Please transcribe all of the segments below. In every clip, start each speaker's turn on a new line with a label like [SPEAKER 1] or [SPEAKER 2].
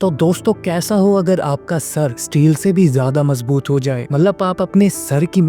[SPEAKER 1] तो दोस्तों कैसा हो अगर आपका सर स्टील से भी ज्यादा मजबूत हो जाए। आप अपने सर की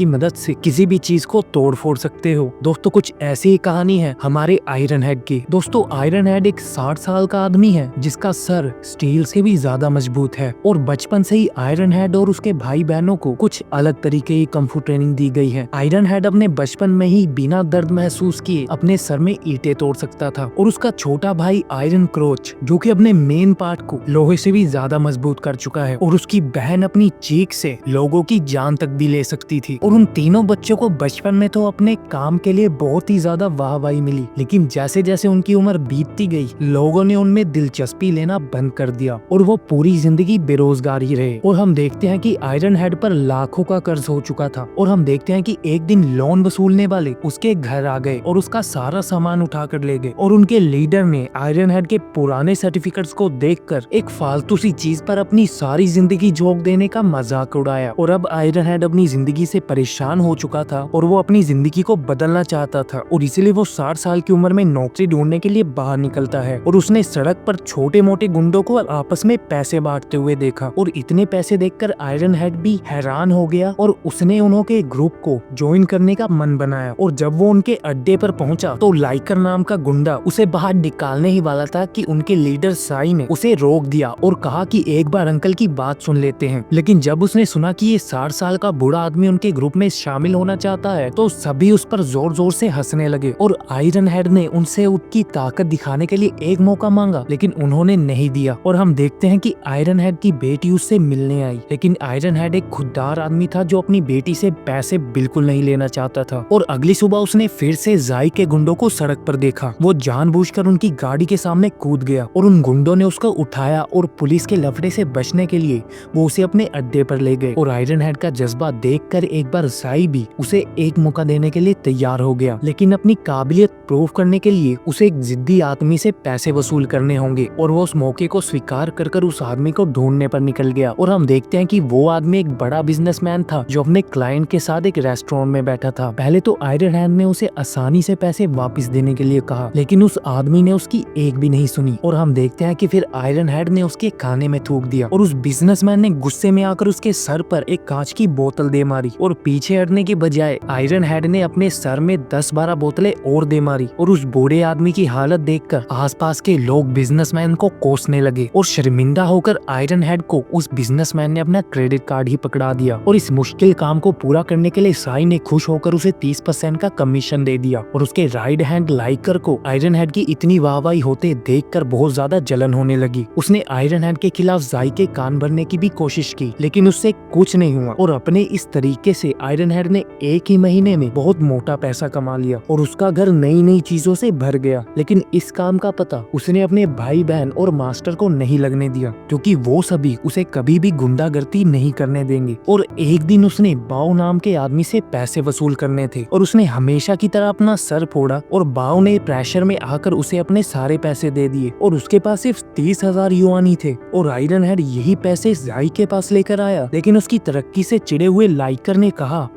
[SPEAKER 1] मदद से किसी भी चीज को तोड़ फोड़ सकते हो। दोस्तों कुछ ऐसी ही कहानी है हमारे आयरन हेड की। दोस्तों आयरन हेड एक 60 साल का आदमी है जिसका सर स्टील से भी ज्यादा मजबूत है और बचपन से ही आयरन हेड और उसके भाई बहनों को कुछ अलग तरीके की कम्फू ट्रेनिंग दी गई है। आयरन हेड अपने बचपन में ही बिना दर्द महसूस किए अपने सर में ईंटें तोड़ सकता था और उसका छोटा भाई आयरन क्रोच जो कि अपने मेन पार्ट को लोहे से भी ज्यादा मजबूत कर चुका है और उसकी बहन अपनी चीख से लोगों की जान तक भी ले सकती थी। और उन तीनों बच्चों को बचपन में तो अपने काम के लिए बहुत ही ज्यादा वाहवाही मिली, लेकिन जैसे जैसे उनकी उम्र बीतती गई लोगों ने उनमें दिलचस्पी लेना बंद कर दिया और वो पूरी जिंदगी बेरोजगार ही रहे। और हम देखते हैं कि आयरन हेड पर लाखों का कर्ज हो चुका था और हम देखते हैं कि एक दिन लोन वसूलने वाले उसके घर आ गए और उसका सारा सामान उठा कर ले गए। और उनके लीडर ने आयरन हेड के पुराने सर्टिफिकेट्स को देखकर एक फालतू सी चीज पर अपनी सारी जिंदगी झोंक देने का मजाक उड़ाया। और अब आयरन हेड अपनी जिंदगी से परेशान हो चुका था और वो अपनी जिंदगी को बदलना चाहता था और इसीलिए वो 60 साल की उम्र में नौकरी ढूंढने के लिए बाहर निकलता है। और उसने सड़क पर छोटे मोटे गुंडों को आपस में पैसे बांटते हुए देखा और इतने पैसे देखकर आयरन हेड भी हैरान हो गया और उसने उनके ग्रुप को ज्वाइन करने का मन बनाया। और जब वो उनके अड्डे पर पहुंचा तो लाइकर नाम का गुंडा उसे बाहर निकालने ही वाला था कि उनके लीडर साई ने उसे रोक दिया और कहा कि एक बार अंकल की बात सुन लेते हैं। लेकिन जब उसने सुना कि ये 60 साल का बूढ़ा आदमी उनके ग्रुप में शामिल होना चाहता है तो सभी उस पर जोर जोर से हंसने लगे। और आयरन हेड ने उनसे उसकी ताकत दिखाने के लिए एक मौका मांगा लेकिन उन्होंने नहीं दिया। और हम देखते हैं कि आयरन हेड की बेटी उससे मिलने आई, लेकिन आयरन हेड एक खुददार आदमी था जो अपनी बेटी से पैसे बिल्कुल नहीं लेना चाहता था। और अगली सुबह उसने फिर से जाई के गुंडों को सड़क पर देखा। वो जानबूझकर उनकी गाड़ी के सामने कूद गया और उन गुंडों ने उसको उठाया और पुलिस के लफड़े से बचने के लिए वो उसे अपने अड्डे पर ले गए। और आयरन हेड का जज्बा देखकर एक बार साई भी उसे एक मौका देने के लिए तैयार हो गया, लेकिन अपनी काबिलियत प्रूव करने के लिए उसे एक जिद्दी आदमी से पैसे वसूल करने होंगे। और वो उस मौके को स्वीकार कर उस आदमी को ढूंढने पर निकल गया। और हम देखते हैं कि वो आदमी एक बड़ा बिजनेसमैन था जो अपने क्लाइंट के साथ एक रेस्टोरेंट में बैठा था। पहले तो आयरन हेड ने उसे आसानी से पैसे वापस देने के लिए कहा, लेकिन उस आदमी ने उसकी एक भी नहीं सुनी। और हम देखते हैं कि फिर आयरन हेड ने उसके खाने में थूक दिया और उस बिजनेसमैन ने गुस्से में आकर उसके सर पर एक कांच की बोतल दे मारी। और पीछे हटने के बजाय आयरन हेड ने अपने सर में 10-12 बोतलें और दे मारी। और उस बूढ़े आदमी की हालत देखकर आसपास के लोग बिजनेसमैन को कोसने लगे और शर्मिंदा होकर आयरन हेड को उस बिजनेसमैन ने अपना क्रेडिट कार्ड ही पकड़ा दिया। और इस मुश्किल काम को पूरा करने के लिए साई ने खुश होकर उसे 30% का कमीशन दे दिया। और उसके राइट हैंड लाइकर को आयरन हेड की इतनी वाहवाही होते देखकर बहुत ज्यादा जलन होने लगी। उसने आयरन हेड के खिलाफ जाई के कान भरने की भी कोशिश की, लेकिन उससे कुछ नहीं हुआ। और अपने इस तरीके से आयरन हेड ने एक ही महीने में बहुत मोटा पैसा कमा लिया और उसका घर नई नई चीजों से भर गया। लेकिन इस काम का पता उसने अपने भाई बहन और मास्टर को नहीं लगने दिया, क्योंकि वो सभी उसे कभी भी गुंडागर्दी नहीं करने देंगे। और एक दिन उसने बाओ नाम के आदमी से पैसे वसूल करने थे और उसने हमेशा की तरह अपना सर फोड़ा और बाओ ने प्रेशर में आकर उसे अपने सारे पैसे दे दिए और उसके पास सिर्फ 30,000 युआन ही थे। और आयरन हेड यही पैसे जाई के पास लेकर आया, लेकिन उसकी तरक्की से चिढ़े हुए लाइकर ने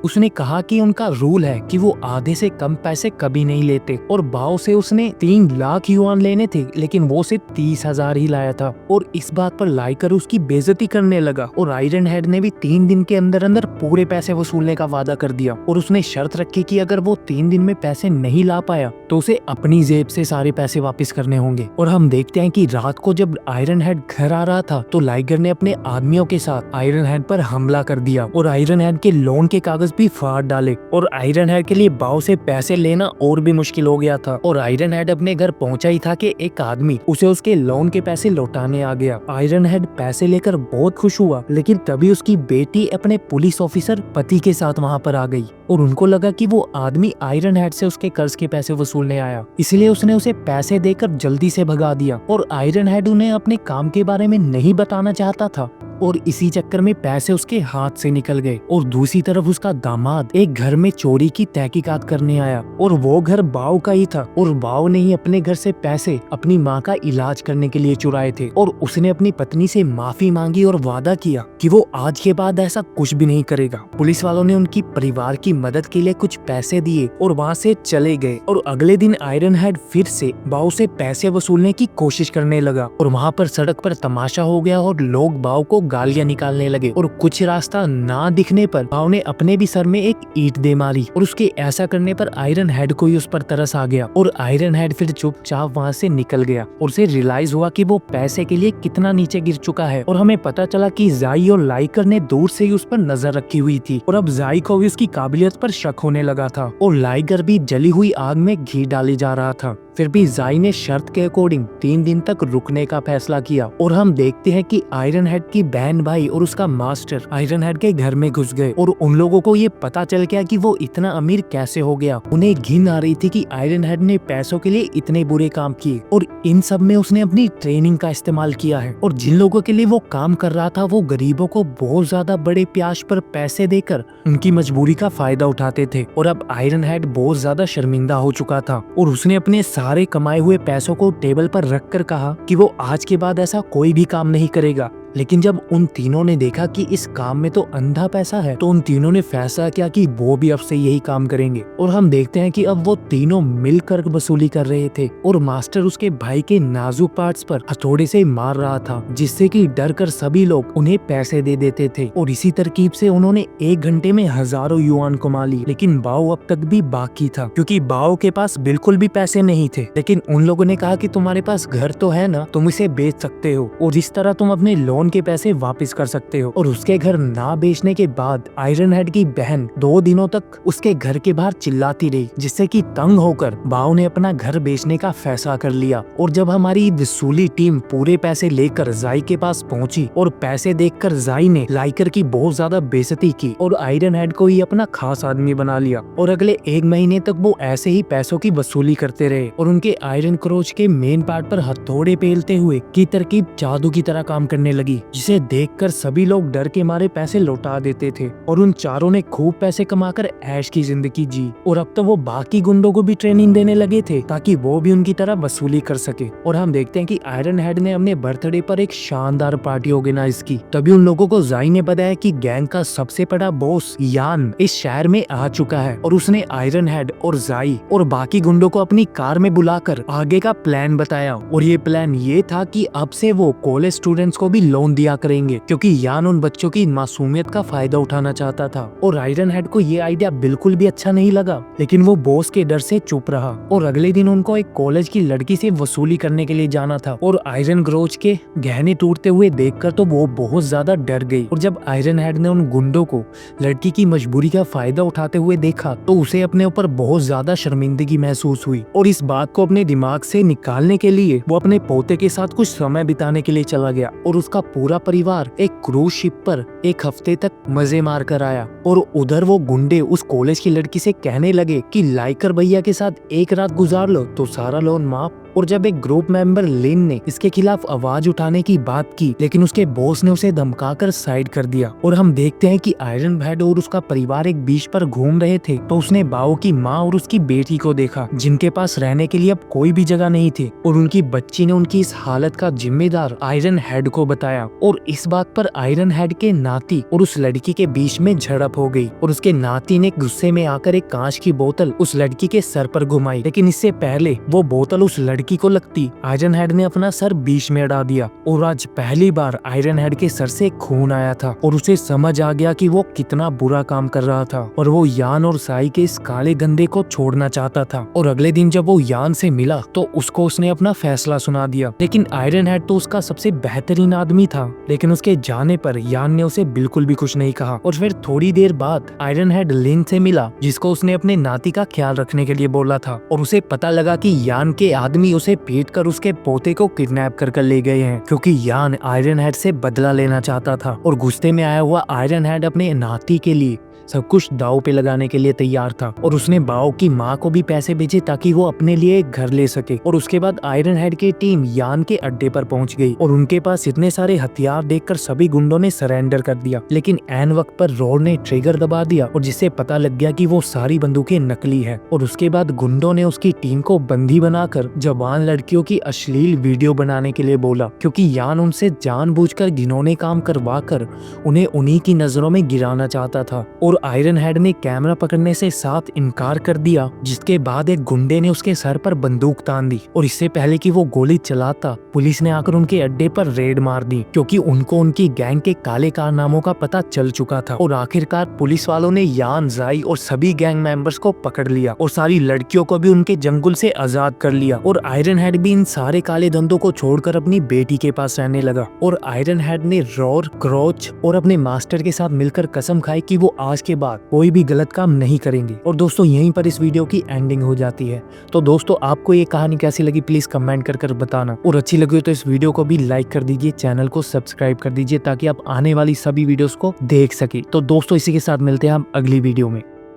[SPEAKER 1] उसने कहा कि उनका रूल है कि वो आधे से कम पैसे कभी नहीं लेते। और बाओ से उसने 3 लाख युआन लेने थे, लेकिन वो सिर्फ 30,000 ही लाया था। और इस बात पर लाइकर उसकी बेइज्जती करने लगा और आयरन हेड ने भी 3 दिन के अंदर अंदर पूरे पैसे वसूलने का वादा कर दिया। और उसने शर्त रखी कि अगर वो 3 दिन में पैसे नहीं ला पाया तो उसे अपनी जेब से सारे पैसे वापस करने होंगे। और हम देखते हैं कि रात को जब आयरन हेड घर आ रहा था तो लाइगर ने अपने आदमियों के साथ आयरन हेड पर हमला कर दिया और आयरन हेड के लोन के कागज भी फाड़ डाले। और आयरन हेड के लिए बाओ से पैसे लेना और भी मुश्किल हो गया था। और आयरन हेड अपने घर पहुंचा ही था कि एक आदमी उसे उसके लोन के पैसे लौटाने आ गया। आयरन हेड पैसे लेकर बहुत खुश हुआ, लेकिन तभी उसकी बेटी अपने पुलिस ऑफिसर पति के साथ वहां पर आ गई और उनको लगा कि वो आदमी आयरन हेड से उसके कर्ज के पैसे वसूलने आया, इसलिए उसने उसे पैसे देकर जल्दी से भगा दिया। और आयरन हेड उन्हें अपने काम के बारे में नहीं बताना चाहता था, और इसी चक्कर में पैसे उसके हाथ से निकल गए। और दूसरी तरफ उसका दामाद एक घर में चोरी की तहकीकात करने आया और वो घर बाव का ही था और बाव ने ही अपने घर से पैसे अपनी माँ का इलाज करने के लिए चुराए थे और उसने अपनी पत्नी से माफी मांगी और वादा किया कि वो आज के बाद ऐसा कुछ भी नहीं करेगा। पुलिस वालों ने उनकी परिवार की मदद के लिए कुछ पैसे दिए और वहाँ से चले गए। और अगले दिन आयरन हेड फिर से बाव से पैसे वसूलने की कोशिश करने लगा और वहाँ पर सड़क पर तमाशा हो गया और लोग बाव को गालियां निकालने लगे। और कुछ रास्ता ना दिखने पर बाव ने अपने भी सर में एक ईंट दे मारी और उसके ऐसा करने पर आयरन हेड को ही उस पर तरस आ गया और आयरन हेड फिर चुपचाप वहाँ से निकल गया और उसे रियलाइज हुआ कि वो पैसे के लिए कितना नीचे गिर चुका है। और हमें पता चला कि जाई और लाइकर ने दूर से ही उस पर नजर रखी हुई थी और अब जाई को भी उसकी काबिलियत पर शक होने लगा था और लाइकर भी जली हुई आग में घी डाले जा रहा था। फिर भी जाई ने शर्त के अकॉर्डिंग 3 दिन तक रुकने का फैसला किया और हम देखते हैं कि आयरन हेड की बहन भाई और उसका मास्टर आयरन हेड के घर में घुस गए और उन लोगों को ये पता चल गया कि वो इतना अमीर कैसे हो गया। उन्हें घिन आ रही थी कि आयरन हेड ने पैसों के लिए इतने बुरे काम किए और इन सब में उसने अपनी ट्रेनिंग का इस्तेमाल किया है। और जिन लोगों के लिए वो काम कर रहा था वो गरीबों को बहुत ज्यादा बड़े प्याज पर पैसे देकर उनकी मजबूरी का फायदा उठाते थे। और अब आयरन हेड बहुत ज्यादा शर्मिंदा हो चुका था और उसने अपने सारे कमाए हुए पैसों को टेबल पर रखकर कहा कि वो आज के बाद ऐसा कोई भी काम नहीं करेगा। लेकिन जब उन तीनों ने देखा कि इस काम में तो अंधा पैसा है तो उन तीनों ने फैसला किया कि वो भी अब से यही काम करेंगे। और हम देखते हैं कि अब वो तीनों मिलकर वसूली कर रहे थे और मास्टर उसके भाई के नाजुक पार्ट्स पर हथौड़े से मार रहा था जिससे कि डर कर सभी लोग उन्हें पैसे दे देते थे। और इसी तरकीब से उन्होंने 1 घंटे में हजारों युआन कमा ली। लेकिन बाओ अब तक भी बाकी था क्योंकि बाओ के पास बिल्कुल भी पैसे नहीं थे। लेकिन उन लोगों ने कहा कि तुम्हारे पास घर तो है ना, तुम इसे बेच सकते हो और इस तरह तुम अपने लोन के पैसे वापस कर सकते हो। और उसके घर ना बेचने के बाद आयरन हेड की बहन 2 दिनों तक उसके घर के बाहर चिल्लाती रही जिससे कि तंग होकर बाओ ने अपना घर बेचने का फैसला कर लिया। और जब हमारी वसूली टीम पूरे पैसे लेकर जाई के पास पहुंची और पैसे देखकर जाई ने लाइकर की बहुत ज्यादा बेइज्जती की और आयरन हेड को ही अपना खास आदमी बना लिया। और अगले 1 महीने तक वो ऐसे ही पैसों की वसूली करते रहे और उनके आयरन क्रोच के मेन पार्ट पर हथौड़े पेलते हुए की तरकीब जादू की तरह काम करने लगी जिसे देखकर सभी लोग डर के मारे पैसे लौटा देते थे। और उन चारों ने खूब पैसे कमाकर ऐश की जिंदगी जी। और अब तो वो बाकी गुंडों को भी ट्रेनिंग देने लगे थे ताकि वो भी उनकी तरह वसूली कर सके। और हम देखते हैं कि आयरन हेड ने अपने बर्थडे पर एक शानदार पार्टी ऑर्गेनाइज की। तभी उन लोगों को जाई ने बताया कि गैंग का सबसे बड़ा बॉस यान इस शहर में आ चुका है और उसने आयरन हेड और जाई और बाकी गुंडों को अपनी कार में बुलाकर आगे का प्लान बताया। और ये प्लान ये था कि अब से वो कॉलेज स्टूडेंट्स को भी लोन दिया करेंगे क्योंकि यान उन बच्चों की मासूमियत का फायदा उठाना चाहता था। और आयरन हेड को ये आइडिया बिल्कुल भी अच्छा नहीं लगा लेकिन वो बॉस के डर से चुप रहा। और अगले दिन उनको एक कॉलेज की लड़की से वसूली करने के लिए जाना था और आयरन ग्रोच के गहने टूटते हुए देखकर तो वो बहुत ज्यादा डर गई। और जब आयरन हेड ने उन गुंडों को लड़की की मजबूरी का फायदा उठाते हुए देखा तो उसे अपने ऊपर बहुत ज्यादा शर्मिंदगी महसूस हुई। और इस बात को अपने दिमाग से निकालने के लिए वो अपने पोते के साथ कुछ समय बिताने के लिए चला गया और उसका पूरा परिवार एक क्रूज शिप पर 1 हफ्ते तक मजे मार कर आया। और उधर वो गुंडे उस कॉलेज की लड़की से कहने लगे कि लाइकर भैया के साथ एक रात गुजार लो तो सारा लोन माफ। और जब एक ग्रुप मेंबर लिन ने इसके खिलाफ आवाज उठाने की बात की लेकिन उसके बॉस ने उसे धमकाकर साइड कर दिया। और हम देखते हैं कि आयरन हेड और उसका परिवार एक बीच पर घूम रहे थे तो उसने बाओ की माँ और उसकी बेटी को देखा जिनके पास रहने के लिए अब कोई भी जगह नहीं थी। और उनकी बच्ची ने उनकी इस हालत का जिम्मेदार आयरन हेड को बताया। और इस बात पर आयरन हेड के नाती और उस लड़की के बीच में झड़प हो गई और उसके नाती ने गुस्से में आकर एक कांच की बोतल उस लड़की के सर पर घुमाई। लेकिन इससे पहले वो बोतल उस लड़की को लगती आयरन हेड ने अपना सर बीच में अड़ा दिया। और आज पहली बार आयरन हेड के सर से खून आया था और उसे समझ आ गया कि वो कितना बुरा काम कर रहा था और वो यान और साई के इस काले गंदे को छोड़ना चाहता था। और अगले दिन जब वो यान से मिला तो उसको उसने अपना फैसला सुना दिया। लेकिन आयरन हेड तो उसका सबसे बेहतरीन आदमी था लेकिन उसके जाने पर यान ने उसे बिल्कुल भी कुछ नहीं कहा। और फिर थोड़ी देर बाद आयरन हेड लिन से मिला जिसको उसने अपने नाती का ख्याल रखने के लिए बोला था। और उसे पता लगा कि यान के आदमी आदमी उसे पीट कर उसके पोते को किडनैप कर ले गए हैं, क्योंकि यान आयरन हेड से बदला लेना चाहता था। और गुस्से में आया हुआ आयरन हेड अपने नाती के लिए सब कुछ दाव पे लगाने के लिए तैयार था, और उसने बाओ की माँ को भी पैसे भेजे ताकि वो अपने लिए एक घर ले सके। और उसके बाद आयरन हेड की टीम यान के अड्डे पर पहुंच गई, और उनके पास इतने सारे हथियार देखकर सभी गुंडों ने सरेंडर कर दिया। लेकिन ऐन वक्त पर रॉड ने ट्रिगर दबा दिया, और जिससे पता लग गया कि वो सारी बंदूकें नकली है। और उसके बाद गुंडों ने उसकी टीम को बंदी बनाकर जवान लड़कियों की अश्लील वीडियो बनाने के लिए बोला, क्योंकि यान उनसे जानबूझकर घिनौने काम करवा कर उन्हें उन्हीं की नजरों में गिराना चाहता था। और आयरन हेड ने कैमरा पकड़ने से साफ इनकार कर दिया, जिसके बाद एक गुंडे ने उसके सर पर बंदूक तान दी। और इससे पहले कि वो गोली चलाता, पुलिस ने आकर उनके अड्डे पर रेड मार दी, क्योंकि उनको उनकी गैंग के काले कारनामों का पता चल चुका था। और आखिरकार पुलिस वालों ने यान, जाई और सभी गैंग मेंबर्स को पकड़ लिया, और सारी लड़कियों को भी उनके जंगल से आजाद कर लिया। और आयरन हेड भी इन सारे काले धंधों को छोड़कर अपनी बेटी के पास रहने लगा। और आयरन हेड ने रॉर, क्रोच और अपने मास्टर के साथ मिलकर कसम खाई कि वो आज के बाद कोई भी गलत काम नहीं करेंगे। और दोस्तों यहीं पर इस वीडियो की एंडिंग हो जाती है। तो दोस्तों आपको ये कहानी कैसी लगी प्लीज कमेंट कर बताना, और अच्छी लगी हो तो इस वीडियो को भी लाइक कर दीजिए, चैनल को सब्सक्राइब कर दीजिए ताकि आप आने वाली सभी वीडियोस को देख सके। तो दोस्तों इसी के साथ मिलते हैं हम अगली वीडियो में।